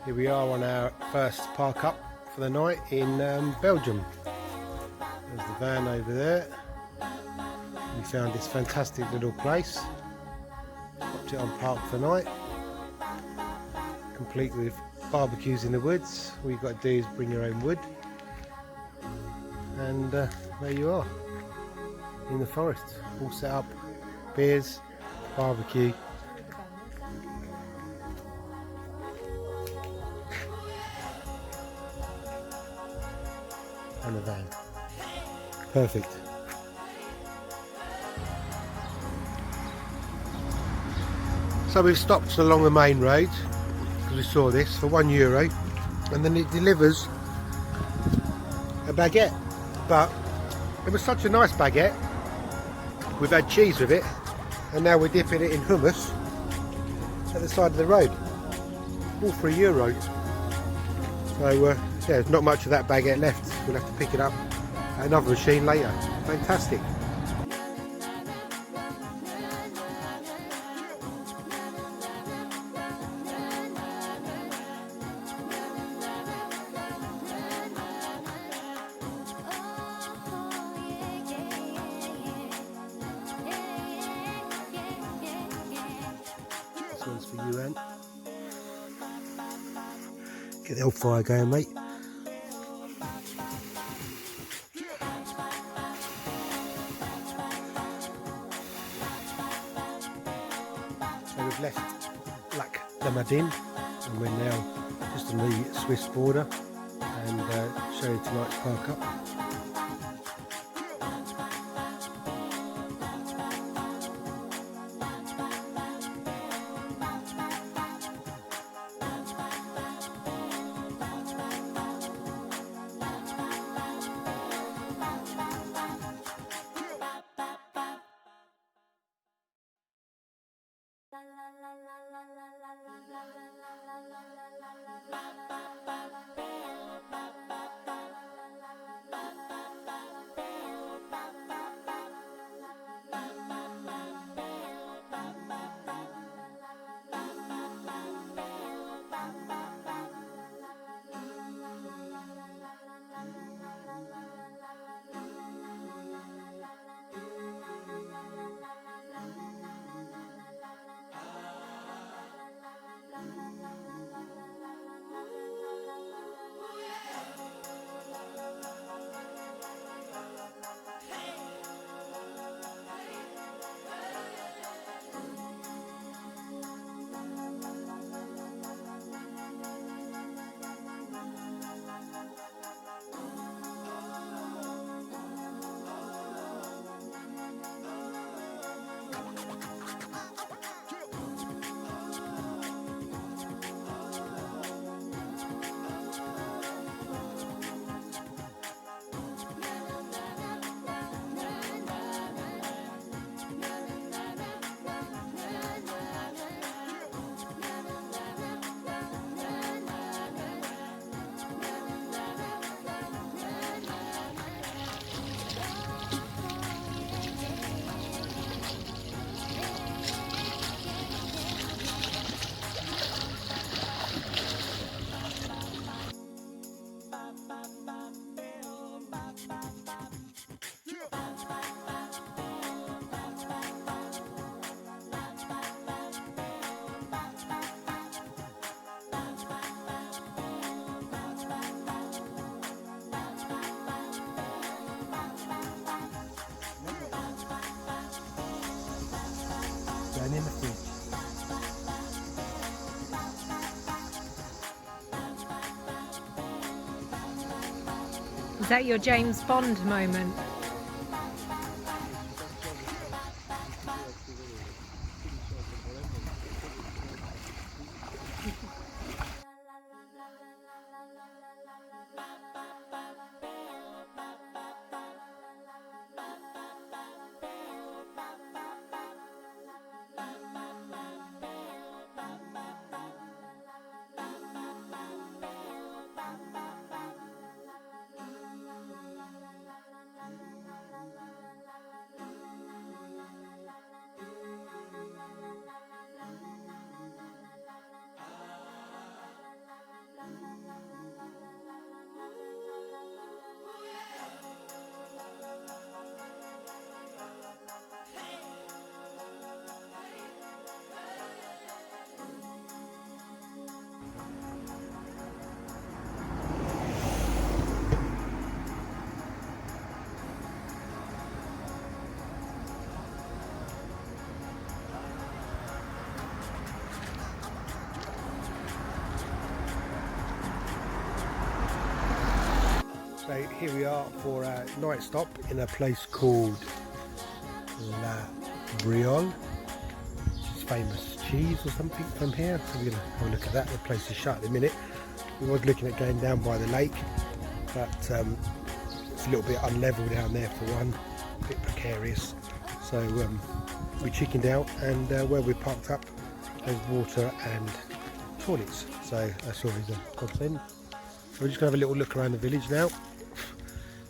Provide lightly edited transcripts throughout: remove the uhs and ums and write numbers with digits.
Here we are on our first park up for the night in Belgium. There's the van over there. We found this fantastic little place. Popped it on park for the night. Complete with barbecues in the woods. All you've got to do is bring your own wood. And there you are, in the forest, all set up. Beers, barbecue. And a van. Perfect. So we've stopped along the main road because we saw this for €1, and then it delivers a baguette. But it was such a nice baguette. We've had cheese with it, and now we're dipping it in hummus at the side of the road. All for €1. So yeah, there's not much of that baguette left. We'll have to pick it up at another machine later. Fantastic. This one's for you, Ant. Get the old fire going, mate. So we've left Lac Le Madin, and we're now just on the Swiss border, and show you tonight's park up. Going in the fridge. Is that your James Bond moment? here we are for our night stop in a place called La Briole. It's famous cheese or something from here. So we're going to have a look at that. The place is shut in a minute. We was looking at going down by the lake, but it's a little bit unlevel down there for one, a bit precarious. So we chickened out, and where we parked up, there's water and toilets. So that's always a godsend. So we're just going to have a little look around the village now,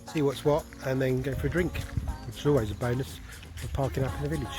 see what's what, and then go for a drink, which is always a bonus for parking up in the village.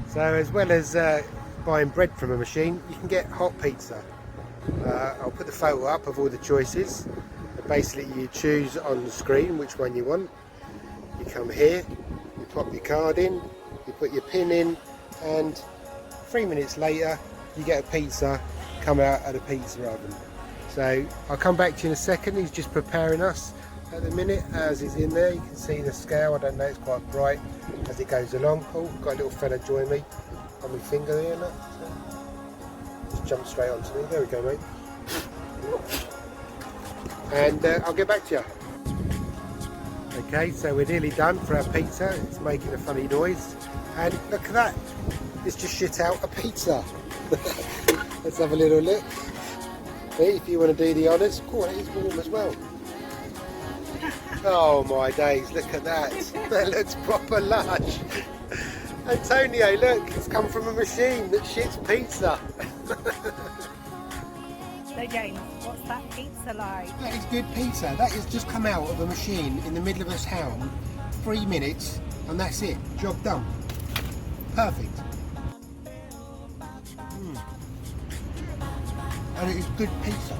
So as well as buying bread from a machine, you can get hot pizza. I'll put the photo up of all the choices. Basically you choose on the screen which one you want. You come here, you pop your card in, you put your pin in, and 3 minutes later you get a pizza come out of the pizza oven. So I'll come back to you in a second. He's just preparing us at the minute as he's in there. You can see the scale, I don't know, it's quite bright as it goes along. Oh, got a little fella join me on my finger there. Look. Just jump straight onto me. There we go, mate. And I'll get back to you. Okay, so we're nearly done for our pizza. It's making a funny noise. And look at that. It's just shit out a pizza. Let's have a little look. If you want to do the honours. Oh, it is warm as well. Oh my days, look at that. That looks proper lush. Antonio, look, it's come from a machine that shits pizza. So James, what's that pizza like? That is good pizza. That has just come out of a machine in the middle of a town. 3 minutes, and that's it. Job done. Perfect. And it is good pizza.